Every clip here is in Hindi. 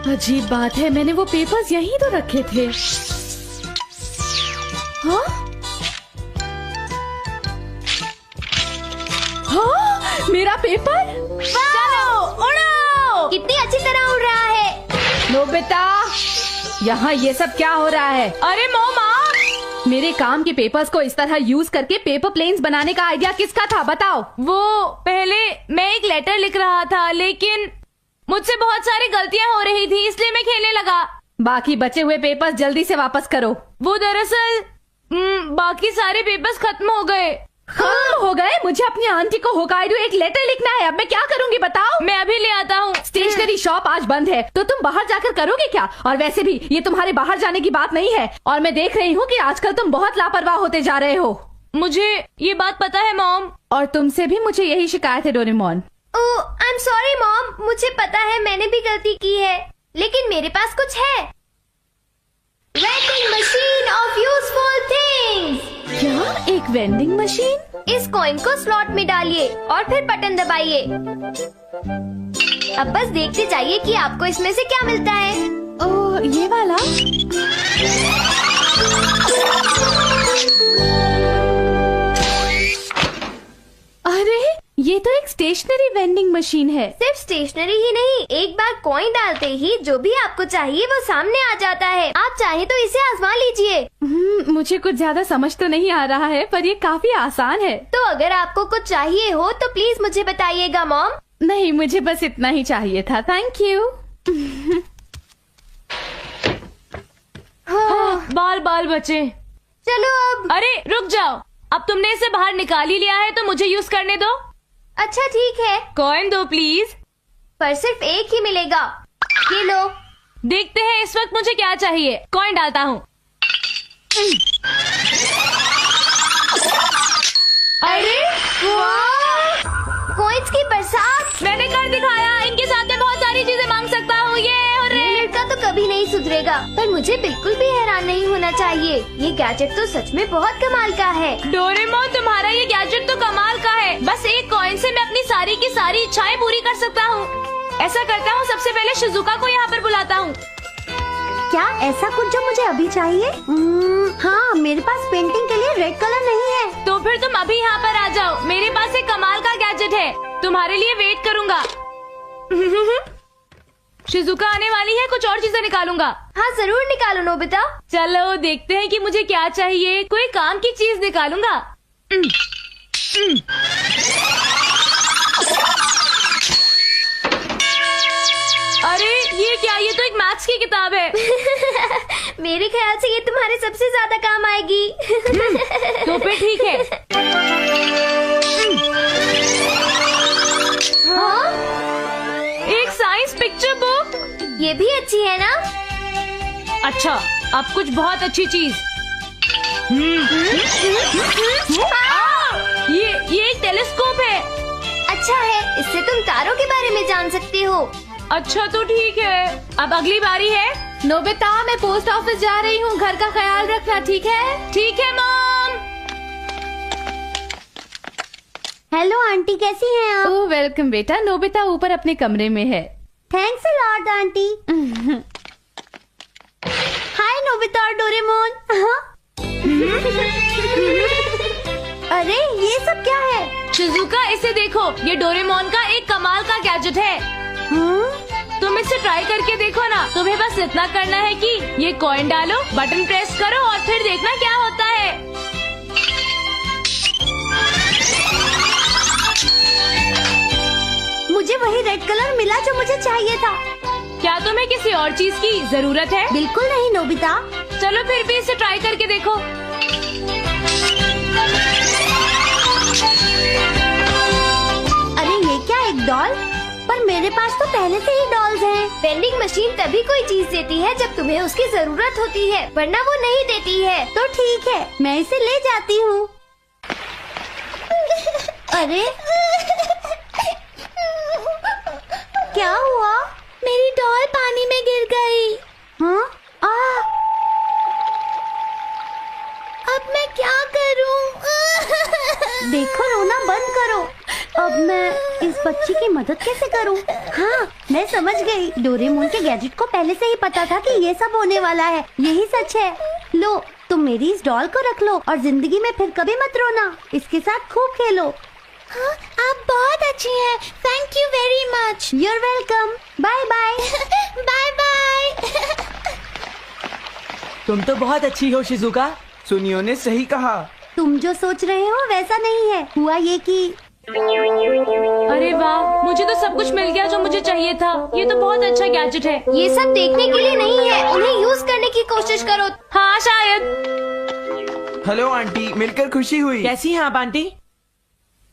अजीब बात है, मैंने वो पेपर्स यहीं तो रखे थे। हाँ? हाँ? मेरा पेपर? चलो उड़ो! कितनी अच्छी तरह उड़ रहा है। नोबिता, यहाँ ये सब क्या हो रहा है? अरे मोमा, मेरे काम के पेपर्स को इस तरह यूज करके पेपर प्लेन्स बनाने का आइडिया किसका था, बताओ। वो पहले मैं एक लेटर लिख रहा था, लेकिन मुझसे बहुत सारी गलतियां हो रही थी, इसलिए मैं खेलने लगा। बाकी बचे हुए पेपर्स जल्दी से वापस करो। वो दरअसल बाकी सारे पेपर्स खत्म हो गए। खत्म हो गए? मुझे अपनी आंटी को होकाइडो एक लेटर लिखना है, अब मैं क्या करूँगी बताओ। मैं अभी ले आता हूँ। स्टेशनरी शॉप आज बंद है, तो तुम बाहर जाकर करोगे क्या? और वैसे भी ये तुम्हारे बाहर जाने की बात नहीं है, और मैं देख रही हूँ कि आजकल तुम बहुत लापरवाह होते जा रहे हो। मुझे ये बात पता है मॉम। और तुमसे भी मुझे यही शिकायत है Doraemon. Oh, I am sorry mom, मुझे पता है मैंने भी गलती की है, लेकिन मेरे पास कुछ है। Vending machine of useful things. क्या? एक वेंडिंग मशीन? इस कॉइन को स्लॉट में डालिए और फिर बटन दबाइए। अब बस देखते जाइए कि आपको इसमें से क्या मिलता है। ओह, ये वाला? अरे, ये तो एक स्टेशनरी वेंडिंग मशीन है। सिर्फ स्टेशनरी ही नहीं, एक बार कॉइन डालते ही जो भी आपको चाहिए वो सामने आ जाता है। आप चाहे तो इसे आजमा लीजिए। मुझे कुछ ज्यादा समझ तो नहीं आ रहा है, पर ये काफी आसान है। तो अगर आपको कुछ चाहिए हो तो प्लीज मुझे बताइएगा मॉम। नहीं, मुझे बस इतना ही चाहिए था, थैंक यू। बाल बाल बचे। चलो अब। अरे रुक जाओ, अब तुमने इसे बाहर निकाल ही लिया है तो मुझे यूज करने दो। अच्छा ठीक है, कॉइन दो प्लीज। पर सिर्फ एक ही मिलेगा। ये लो। देखते हैं इस वक्त मुझे क्या चाहिए। कॉइन डालता हूँ। अरे वाह, कॉइन्स की बरसात। मैंने कर दिखाया, इनके साथ मैं बहुत सारी चीजें मांग सकता हूँ। ये लड़का तो कभी नहीं सुधरेगा, पर मुझे बिल्कुल भी हैरान नहीं होना चाहिए। ये गैजेट तो सच में बहुत कमाल का है। डोरेमोन, तुम्हारा ये गैजेट तो कमाल का है। बस एक कॉइन से मैं अपनी सारी की सारी इच्छाएं पूरी कर सकता हूँ। ऐसा करता हूँ, सबसे पहले शिजुका को यहाँ पर बुलाता हूँ। क्या ऐसा कुछ जो मुझे अभी चाहिए? हाँ, मेरे पास पेंटिंग के लिए रेड कलर नहीं है। तो फिर तुम अभी यहाँ पर आ जाओ, मेरे पास एक कमाल का गैजेट है, तुम्हारे लिए वेट करूँगा। शिजुका आने वाली है, कुछ और चीजें निकालूंगा। हाँ जरूर निकालो नोबिता। चलो देखते हैं कि मुझे क्या चाहिए। कोई काम की चीज निकालूंगा। अरे ये क्या? ये तो एक मैथ्स की किताब है। मेरे ख्याल से ये तुम्हारे सबसे ज्यादा काम आएगी। तो फिर ठीक है। हाँ? एक साइंस पिक्चर बुक। ये भी अच्छी है ना? अच्छा, अब कुछ बहुत अच्छी चीज। ये एक टेलीस्कोप है। अच्छा है, इससे तुम तारों के बारे में जान सकते हो। अच्छा तो ठीक है, अब अगली बारी है। नोबिता, मैं पोस्ट ऑफिस जा रही हूँ, घर का ख्याल रखना, ठीक है? ठीक है मॉम। हेलो आंटी, कैसी हैं आप? ओह वेलकम बेटा। नोबिता ऊपर अपने कमरे में है। Thanks a lot aunty. Hi Nobita और डोरेमोन। अरे ये सब क्या है? शिजुका, इसे देखो, ये डोरेमोन का एक कमाल का गैजेट है। तुम इसे ट्राई करके देखो ना। तुम्हें बस इतना करना है कि ये कॉइन डालो, बटन प्रेस करो और फिर देखना क्या होता है। मुझे वही रेड कलर मिला जो मुझे चाहिए था। क्या तुम्हें किसी और चीज की जरूरत है? बिल्कुल नहीं नोबिता। चलो फिर भी इसे ट्राई करके देखो। अरे ये क्या, एक डॉल? पर मेरे पास तो पहले से ही डॉल्स हैं। वेंडिंग मशीन तभी कोई चीज देती है जब तुम्हें उसकी जरूरत होती है, वरना वो नहीं देती है। तो ठीक है, मैं इसे ले जाती हूँ। अरे क्या हुआ? मेरी डॉल पानी में गिर गई। हाँ? अब मैं क्या करूं? देखो रोना बंद करो। अब मैं इस बच्ची की मदद कैसे करूं? हाँ, मैं समझ गई। डोरेमोन के गैजेट को पहले से ही पता था कि ये सब होने वाला है। यही सच है। लो, तुम मेरी इस डॉल को रख लो और जिंदगी में फिर कभी मत रोना। इसके साथ खूब खेलो। हाँ, आप बहुत अच्छी हैं। Thank you very much. Your welcome. Bye bye. Bye bye. तुम तो बहुत अच्छी हो शिजुका। सुनियो ने सही कहा। तुम जो सोच रहे हो वैसा नहीं है। हुआ ये कि अरे वाह, मुझे तो सब कुछ मिल गया जो मुझे चाहिए था। ये तो बहुत अच्छा गैजेट है। ये सब देखने के लिए नहीं है, उन्हें यूज करने की कोशिश करो। हाँ शायद। हेलो आंटी, मिलकर खुशी हुई। कैसी हैं आप आंटी?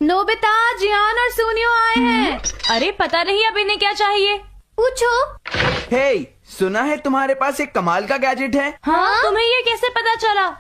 नोबिता, जियान और सुनियो आए हैं। अरे पता नहीं अब इन्हें क्या चाहिए। पूछो। हे, सुना है तुम्हारे पास एक कमाल का गैजेट है। हाँ, तुम्हें ये कैसे पता चला?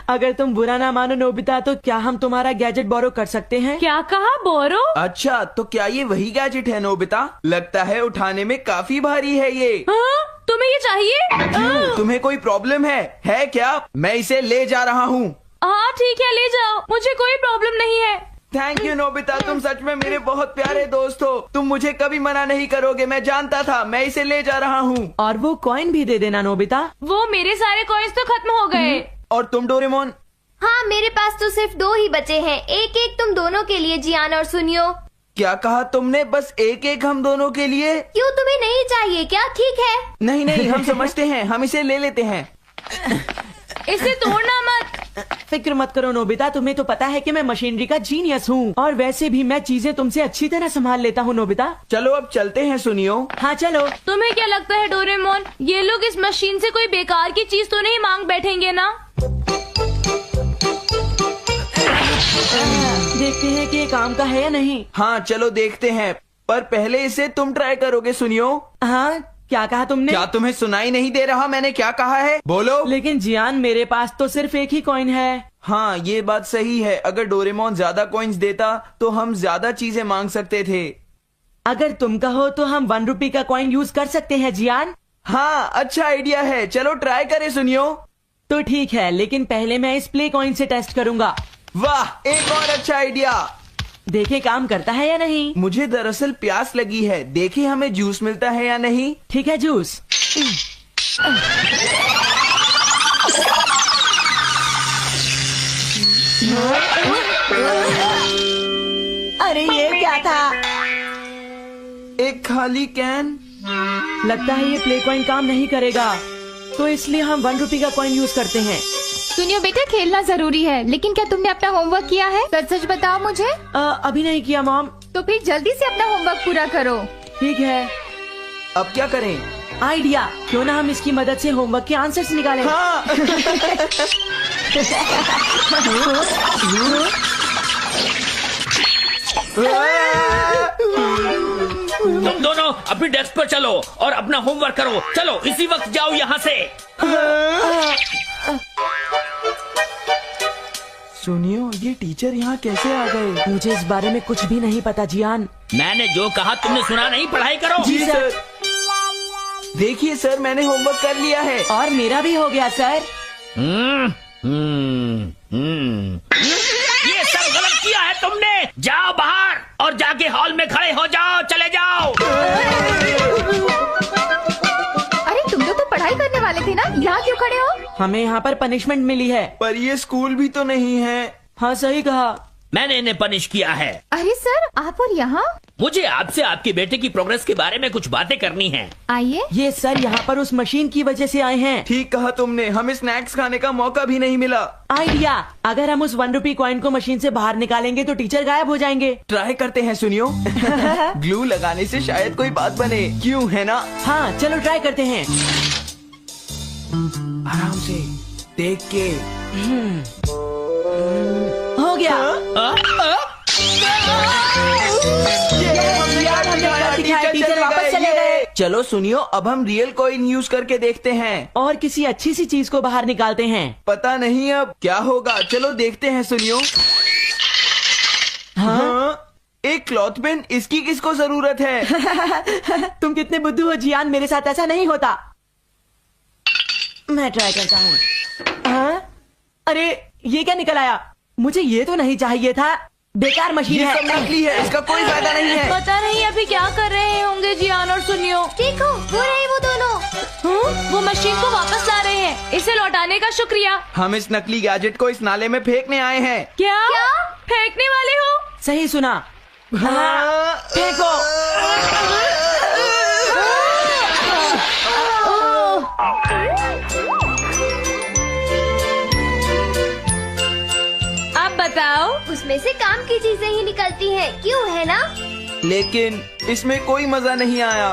अगर तुम बुरा ना मानो नोबिता, तो क्या हम तुम्हारा गैजेट बोरो कर सकते हैं? क्या कहा, बोरो? अच्छा, तो क्या ये वही गैजेट है नोबिता? लगता है उठाने में काफी भारी है ये। हाँ, तुम्हें ये चाहिए? क्यों, तुम्हें कोई प्रॉब्लम है क्या? मैं इसे ले जा रहा हूँ। हाँ ठीक है, ले जाओ, मुझे कोई प्रॉब्लम नहीं है। थैंक यू नोबिता, तुम सच में मेरे बहुत प्यारे दोस्त हो। तुम मुझे कभी मना नहीं करोगे, मैं जानता था। मैं इसे ले जा रहा हूँ। और वो कॉइन भी दे देना नोबिता। वो मेरे सारे कॉइन्स तो खत्म हो गए। और तुम डोरेमोन? हाँ, मेरे पास तो सिर्फ 2 ही बचे हैं। एक एक तुम दोनों के लिए, जियान और सुनियो। क्या कहा तुमने? बस एक एक हम दोनों के लिए? क्यों, तुम्हें नहीं चाहिए क्या? ठीक है। नहीं नहीं, हम समझते हैं, हम इसे ले लेते हैं। इसे तोड़ना मत। फिक्र मत करो नोबिता, तुम्हें तो पता है कि मैं मशीनरी का जीनियस हूँ। और वैसे भी मैं चीजें तुमसे अच्छी तरह संभाल लेता हूँ नोबिता। चलो अब चलते हैं सुनियो। हाँ चलो। तुम्हें क्या लगता है डोरेमोन, ये लोग इस मशीन से कोई बेकार की चीज तो नहीं मांग बैठेंगे ना? देखते हैं कि ये काम का है या नहीं। हाँ चलो देखते हैं, पर पहले इसे तुम ट्राई करोगे सुनियो। हाँ, क्या कहा तुमने? क्या तुम्हें सुनाई नहीं दे रहा मैंने क्या कहा है? बोलो। लेकिन जियान, मेरे पास तो सिर्फ एक ही कॉइन है। हाँ ये बात सही है, अगर डोरेमोन ज्यादा कॉइन्स देता तो हम ज्यादा चीजें मांग सकते थे। अगर तुम कहो तो हम 1 रुपए का कॉइन यूज कर सकते हैं जियान। हाँ अच्छा आइडिया है, चलो ट्राई करें सुनियो। तो ठीक है, लेकिन पहले मैं इस प्ले कॉइन से टेस्ट करूंगा। वाह, एक और अच्छा आइडिया। देखे काम करता है या नहीं। मुझे दरअसल प्यास लगी है, देखे हमें जूस मिलता है या नहीं। ठीक है, जूस। अरे ये क्या था? एक खाली कैन। लगता है ये प्ले कॉइन काम नहीं करेगा, तो इसलिए हम 1 रुपए का कॉइन यूज करते हैं। सुनियो बेटा, खेलना जरूरी है, लेकिन क्या तुमने अपना होमवर्क किया है? सच सच बताओ मुझे। अभी नहीं किया मॉम। तो फिर जल्दी से अपना होमवर्क पूरा करो। ठीक है। अब क्या करें? आइडिया, क्यों ना हम इसकी मदद से होमवर्क के आंसर्स निकालें। हाँ। तुम दोनों अपनी डेस्क पर चलो और अपना होमवर्क करो। चलो इसी वक्त जाओ यहाँ से। सुनियो, ये टीचर यहाँ कैसे आ गए? मुझे इस बारे में कुछ भी नहीं पता जियान। मैंने जो कहा तुमने सुना नहीं? पढ़ाई करो। जी सर। देखिए सर, मैंने होमवर्क कर लिया है। और मेरा भी हो गया सर। ये सब गलत किया है तुमने। जाओ बाहर और जाके हॉल में खड़े हो जाओ। चले जाओ। अरे तुम लोग तो पढ़ाई करने वाले थे ना, यहाँ क्यों खड़े हो? हमें यहाँ पर पनिशमेंट मिली है। पर ये स्कूल भी तो नहीं है। हाँ सही कहा। मैंने इन्हें पनिश किया है। अरे सर, आप और यहाँ? मुझे आपसे आपके बेटे की प्रोग्रेस के बारे में कुछ बातें करनी है। आइए। ये सर यहाँ पर उस मशीन की वजह से आए हैं। ठीक कहा तुमने, हमें स्नैक्स खाने का मौका भी नहीं मिला। आइडिया, अगर हम उस 1 रुपए कॉइन को मशीन से बाहर निकालेंगे तो टीचर गायब हो जाएंगे। ट्राई करते हैं सुनियो। ग्लू लगाने से शायद कोई बात बने, क्यों है ना? हाँ चलो ट्राई करते हैं। आराम से देख के। हो गया। टीचर वापस चले गए। चलो सुनियो, अब हम रियल कॉइन यूज करके देखते हैं और किसी अच्छी सी चीज को बाहर निकालते हैं। पता नहीं अब क्या होगा, चलो देखते हैं सुनियो। हाँ, एक क्लॉथ पेन, इसकी किसको जरूरत है? तुम कितने बुद्धू हो जियान, मेरे साथ ऐसा नहीं होता। मैं ट्राई करता हूँ। हाँ? अरे ये क्या निकल आया? मुझे ये तो नहीं चाहिए था। बेकार मशीन ये है। सब नकली है, इसका कोई फायदा नहीं है। पता नहीं अभी क्या कर रहे होंगे जियान और सुनियो। देखो वो रहे वो दोनों। वो मशीन को वापस ला रहे हैं। इसे लौटाने का शुक्रिया। हम इस नकली गैजेट को इस नाले में फेंकने आए हैं। क्या फेंकने वाले हो? सही सुना। हाँ, फेंको। अब बताओ। उसमें से काम की चीजें ही निकलती हैं, क्यों है ना? लेकिन इसमें कोई मजा नहीं आया।